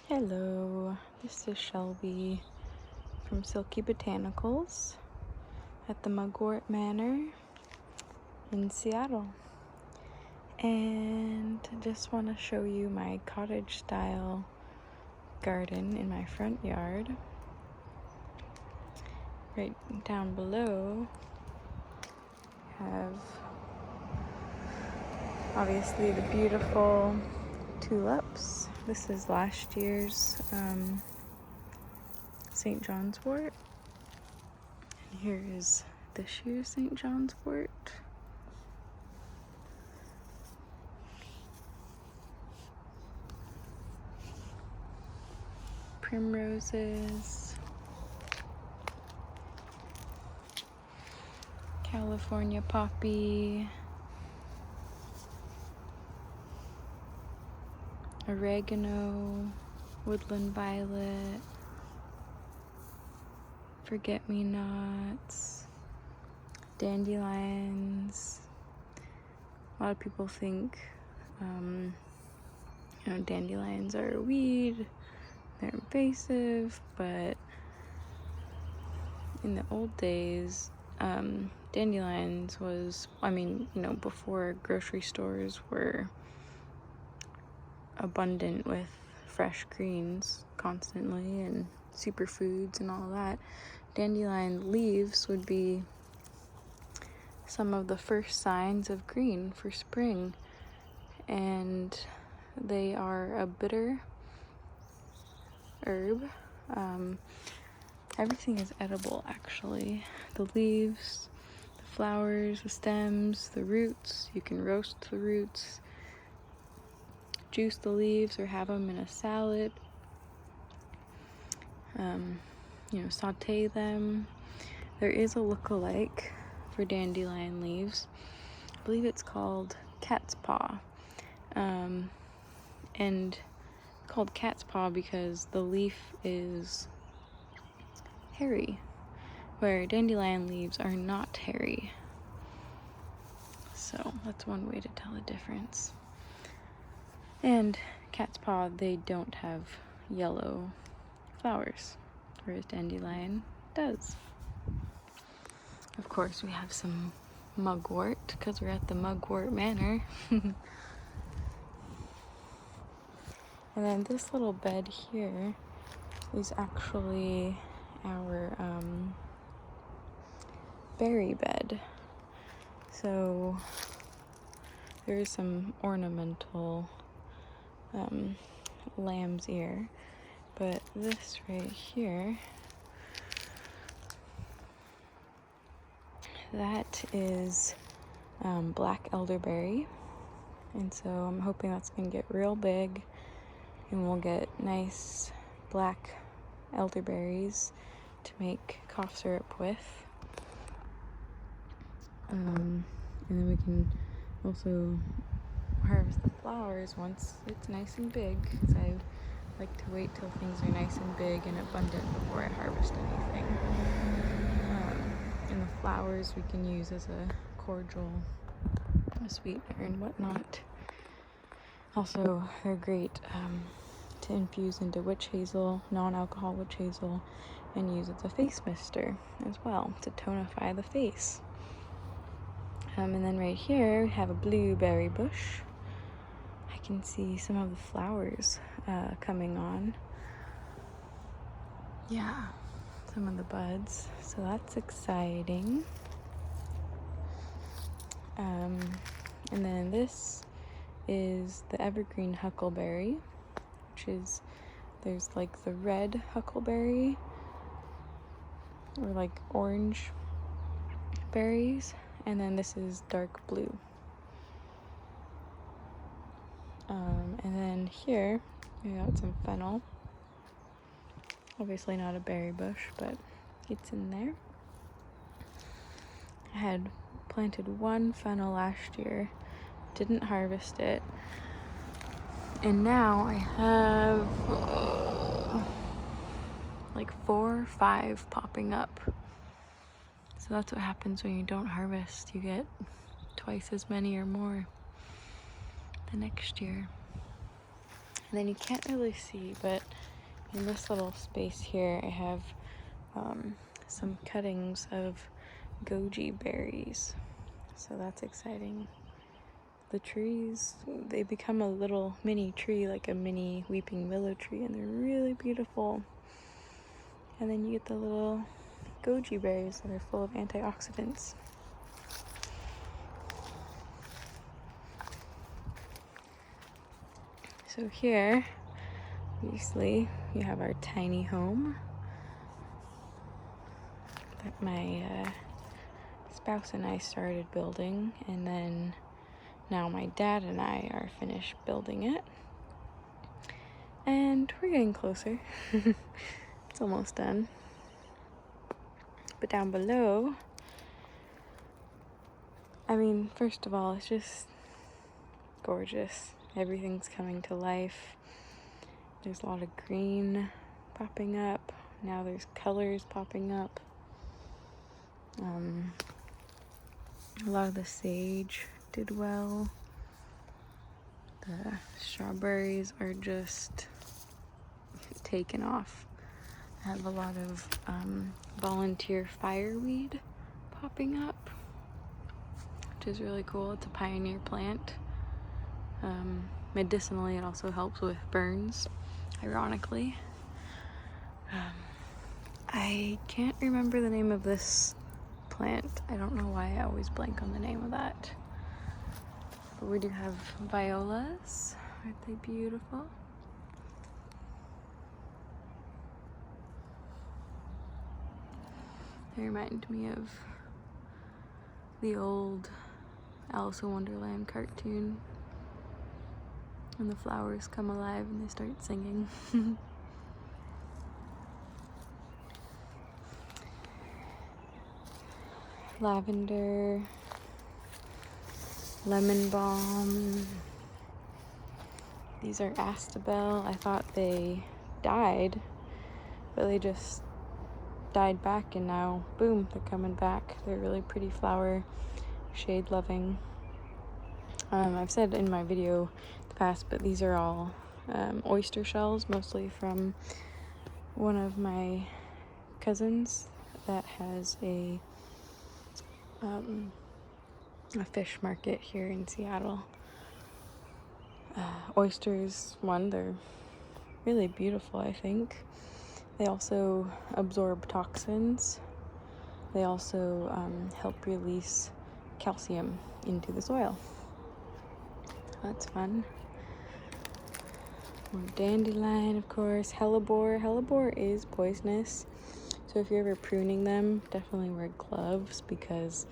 Hello, this is Shelby from Silky Botanicals at the Mugwort Manor in Seattle. And I just want to show you my cottage style garden in my front yard. Right down below have obviously the beautiful tulips. This is last year's St. John's wort. And here is this year's St. John's wort. Primroses, California poppy, oregano, woodland violet, forget-me-nots, dandelions. A lot of people think dandelions are a weed, they're invasive, but in the old days, dandelions was, before grocery stores were abundant with fresh greens constantly and superfoods and all that, dandelion leaves would be some of the first signs of green for spring. And they are a bitter herb. Everything is edible, actually. The leaves, the flowers, the stems, the roots. You can roast the roots, juice the leaves, or have them in a salad. Saute them. There is a look-alike for dandelion leaves. I believe it's called cat's paw. And called cat's paw because the leaf is hairy, where dandelion leaves are not hairy. So that's one way to tell the difference. And cat's paw, they don't have yellow flowers, whereas dandelion does. Of course, we have some mugwort because we're at the Mugwort Manor. And then this little bed here is actually our berry bed. So there's some ornamental lamb's ear, but this right here, that is black elderberry. And so I'm hoping that's gonna get real big and we'll get nice black elderberries to make cough syrup with. And then we can also harvest the flowers once it's nice and big, because I like to wait till things are nice and big and abundant before I harvest anything. And the flowers we can use as a cordial, a sweetener and whatnot. Also, they're great to infuse into witch hazel, non-alcohol witch hazel, and use as a face mister as well to tonify the face. And then right here we have a blueberry bush. I can see some of the flowers coming on. Yeah, some of the buds, so that's exciting. And then this is the evergreen huckleberry, which is, there's like the red huckleberry or like orange berries, and then this is dark blue. And then here we got some fennel. Obviously not a berry bush, but it's in there. I had planted one fennel last year, didn't harvest it, and now I have like 4 or 5 popping up. So that's what happens when you don't harvest. You get twice as many or more the next year. And then you can't really see, but in this little space here, I have some cuttings of Goji Berries. So that's exciting. The trees, they become a little mini tree, like a mini weeping willow tree, and they're really beautiful. And then you get the little Goji berries that are full of antioxidants. So here, obviously, we have our tiny home that my spouse and I started building, and then now my dad and I are finished building it. And we're getting closer. It's almost done. But down below, I mean, first of all, it's just gorgeous. Everything's coming to life. There's a lot of green popping up. Now there's colors popping up. A lot of the sage did well. The strawberries are just taken off. I have a lot of volunteer fireweed popping up, which is really cool. It's a pioneer plant. Medicinally, it also helps with burns, ironically. I can't remember the name of this plant. I don't know why I always blank on the name of that. But we do have violas. Aren't they beautiful? They remind me of the old Alice in Wonderland cartoon. And the flowers come alive and they start singing. Lavender, lemon balm. These are Astabel. I thought they died, but they just died back, and now boom, they're coming back. They're really pretty flower, shade loving. I've said in my video in the past, but these are all oyster shells, mostly from one of my cousins that has a fish market here in Seattle. Oysters, they're really beautiful, I think. They also absorb toxins. They also help release calcium into the soil. That's fun. More dandelion, of course. Hellebore. Hellebore is poisonous, so if you're ever pruning them, definitely wear gloves, because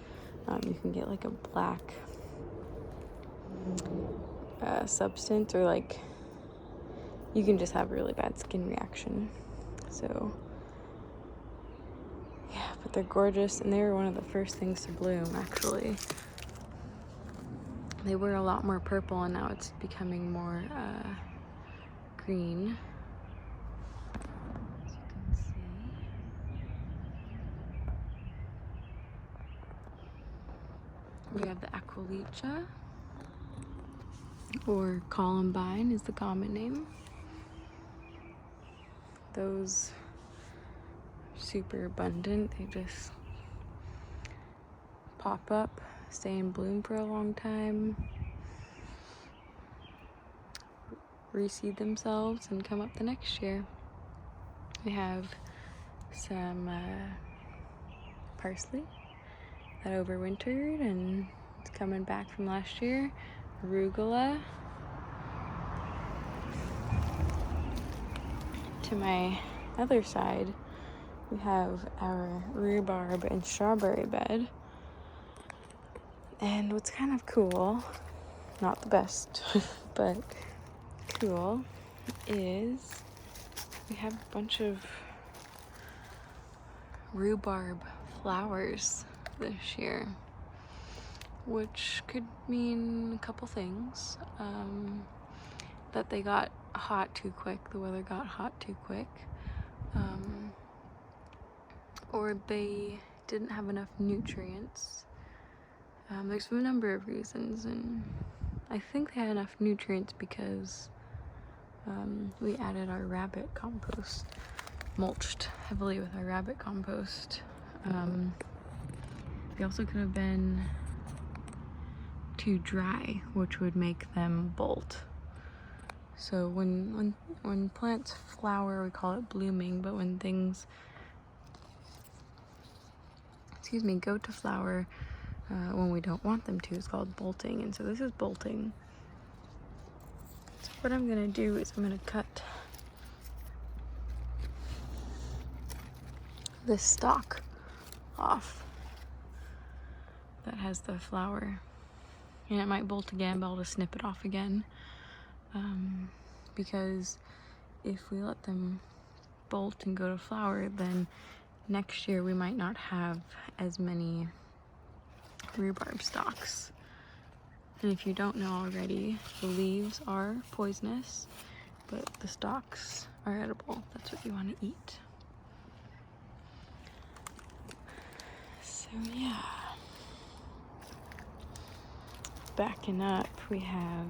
you can get like a black substance, or like you can just have a really bad skin reaction. So yeah, but they're gorgeous, and they were one of the first things to bloom, actually. They were a lot more purple, and now it's becoming more green. As you can see. We have the Aqualicha, or Columbine is the common name. Those are super abundant. They just pop up, stay in bloom for a long time, reseed themselves, and come up the next year. We have some parsley that overwintered and it's coming back from last year. Arugula. To my other side, we have our rhubarb and strawberry bed. And what's kind of cool, not the best, but cool, is we have a bunch of rhubarb flowers this year, which could mean a couple things. That they got hot too quick, the weather got hot too quick, or they didn't have enough nutrients. There's a number of reasons, and I think they had enough nutrients because we added our rabbit compost, mulched heavily with our rabbit compost. They also could have been too dry, which would make them bolt. So when plants flower, we call it blooming, but when things, go to flower, when we don't want them to, it's called bolting. And so this is bolting. So what I'm gonna do is I'm gonna cut this stalk off that has the flower, and it might bolt again, but I'll just snip it off again, because if we let them bolt and go to flower, then next year we might not have as many rhubarb stalks. And if you don't know already, the leaves are poisonous, but the stalks are edible. That's what you want to eat. So yeah. Backing up, we have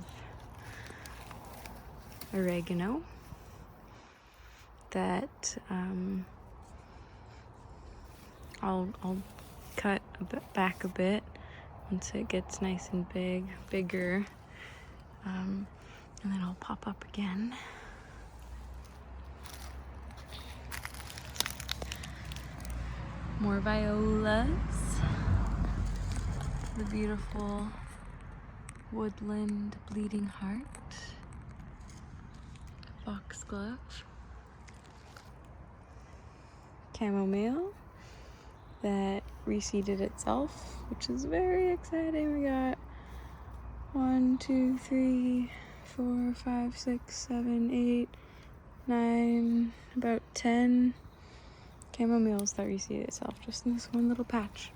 oregano that I'll cut back a bit once it gets nice and bigger, and then I'll pop up again. More violas, the beautiful woodland bleeding heart, foxglove, chamomile that reseeded itself, which is very exciting. We got 1, 2, 3, 4, 5, 6, 7, 8, 9, about 10 chamomiles that reseeded itself just in this one little patch.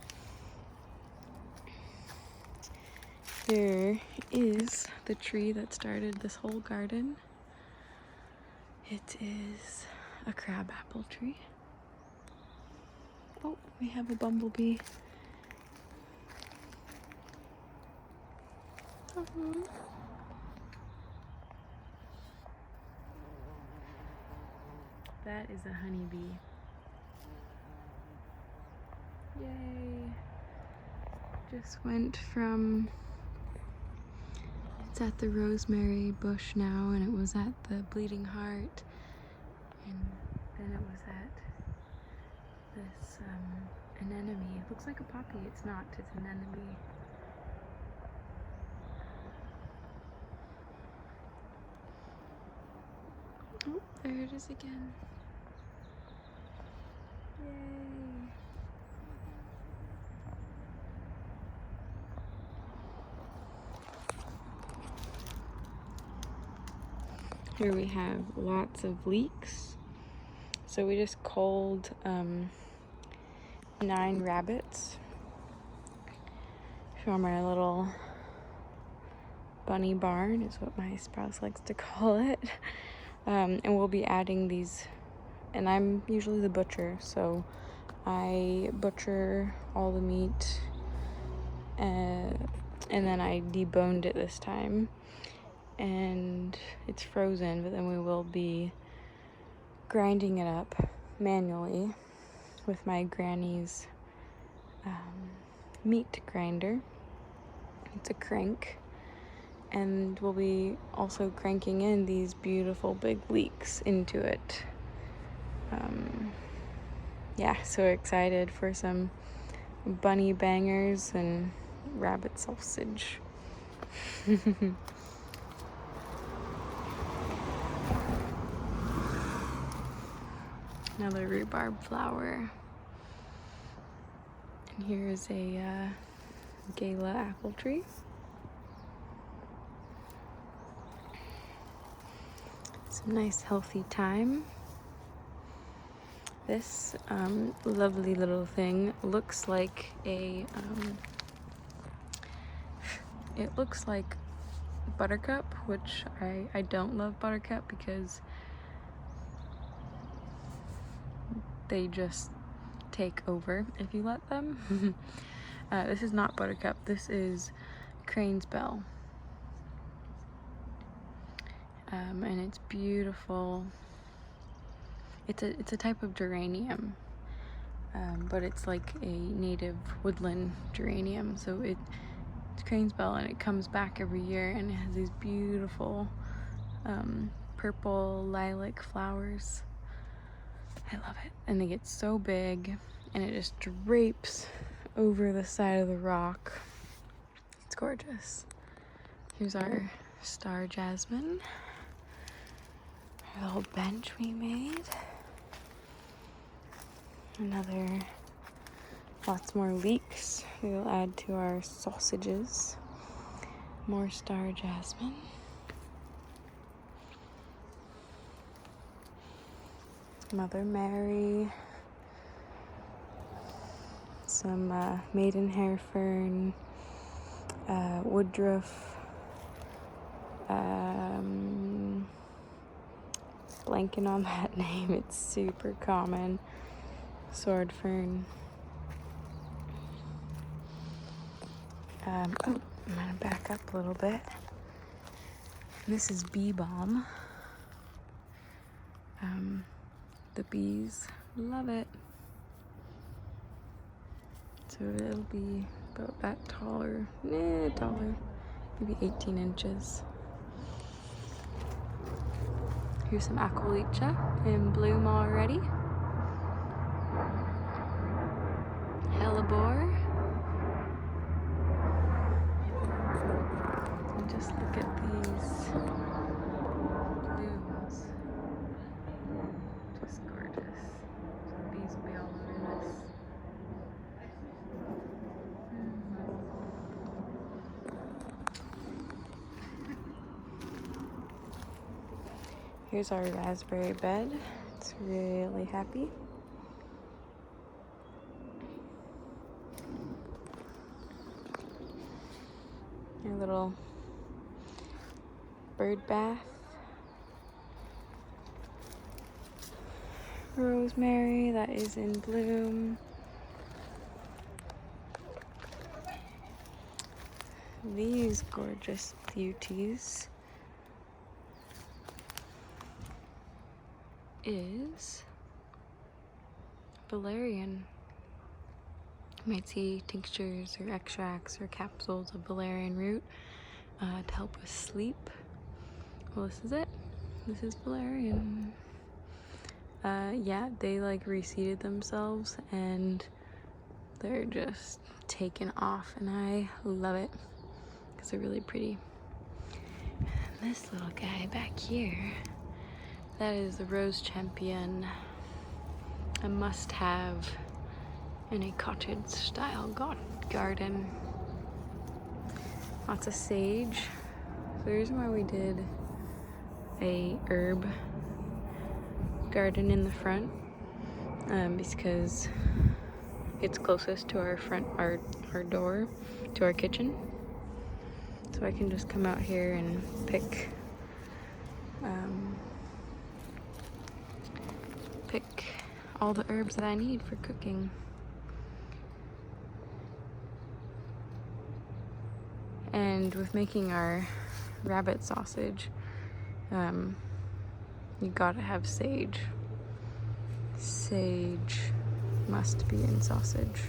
Here is the tree that started this whole garden. It is a crab apple tree. Oh, we have a bumblebee. That is a honeybee. Yay! Just went from, it's at the rosemary bush now, and it was at the bleeding heart, and then it was at this anemone. It looks like a poppy. It's not. It's an anemone. Oh, there it is again. Yay! Here we have lots of leeks. So we just culled 9 rabbits from our little bunny barn, is what my spouse likes to call it. And we'll be adding these, and I'm usually the butcher, so I butcher all the meat, and then I deboned it this time, and it's frozen, but then we will be grinding it up manually with my granny's meat grinder. It's a crank, and we'll be also cranking in these beautiful big leeks into it. Yeah, so excited for some bunny bangers and rabbit sausage. Another rhubarb flower. And here is a Gala apple tree. It's a nice healthy thyme. This lovely little thing looks like a it looks like buttercup, which I don't love buttercup because they just take over if you let them. This is not buttercup. This is crane's bell. and it's beautiful. It's a type of geranium, but it's like a native woodland geranium. So it's crane's bell, and it comes back every year, and it has these beautiful purple lilac flowers. I love it. And they get so big, and it just drapes over the side of the rock. It's gorgeous. Here's our star jasmine, our little bench we made. Lots more leeks we'll add to our sausages. More star jasmine. Mother Mary. Some maidenhair fern, woodruff, blanking on that name, it's super common, sword fern. I'm gonna back up a little bit. This is bee balm. The bees love it. So it'll be about that taller, maybe 18 inches. Here's some aqualicha in bloom already. Hellebore. And just look at these blooms. Just gorgeous. The bees will be all over this. Here's our raspberry bed. It's really happy. Our little bird bath. Rosemary that is in bloom. These gorgeous beauties is valerian. You might see tinctures or extracts or capsules of valerian root to help with sleep. Well, this is it. This is valerian. Yeah, they like reseeded themselves and they're just taken off, and I love it because they're really pretty. And this little guy back here, that is the rose champion, a must-have in a cottage style garden. Lots of sage. So the reason why we did a herb garden in the front, because it's closest to our door to our kitchen. So I can just come out here and pick all the herbs that I need for cooking. And with making our rabbit sausage, you gotta have sage. Sage must be in sausage.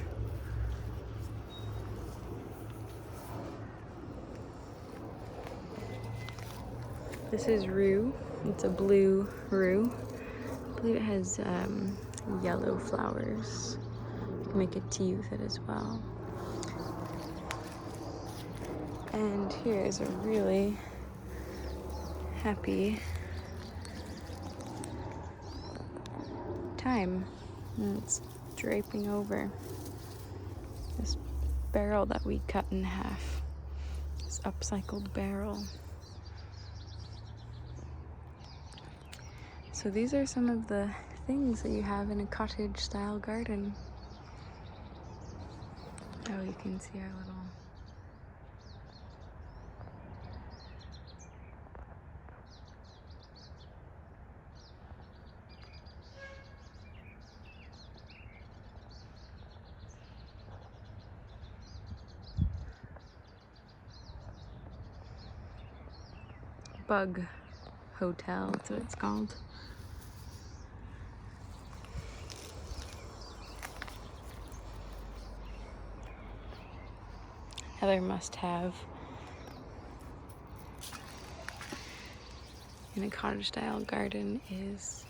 This is rue. It's a blue rue. I believe it has yellow flowers. You can make a tea with it as well. And here is a really happy thyme. And it's draping over this barrel that we cut in half. This upcycled barrel. So these are some of the things that you have in a cottage style garden. Oh, you can see our little bug Hotel, that's what it's called. Another must-have in a cottage-style garden is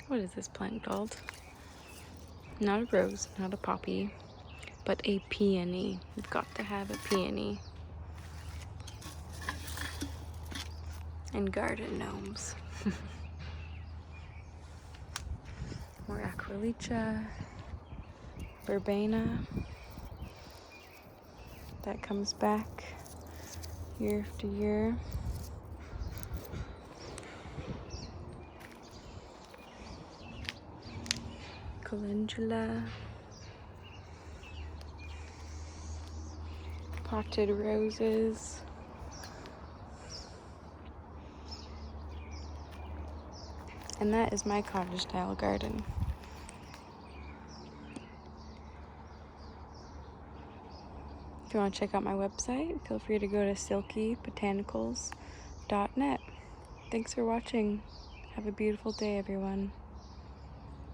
what is this plant called? Not a rose, not a poppy, but a peony. You've got to have a peony. And garden gnomes. More Aquilicha, verbena. That comes back year after year. Calendula. Potted roses. And that is my cottage style garden. If you want to check out my website, feel free to go to silkybotanicals.net. Thanks for watching. Have a beautiful day, everyone.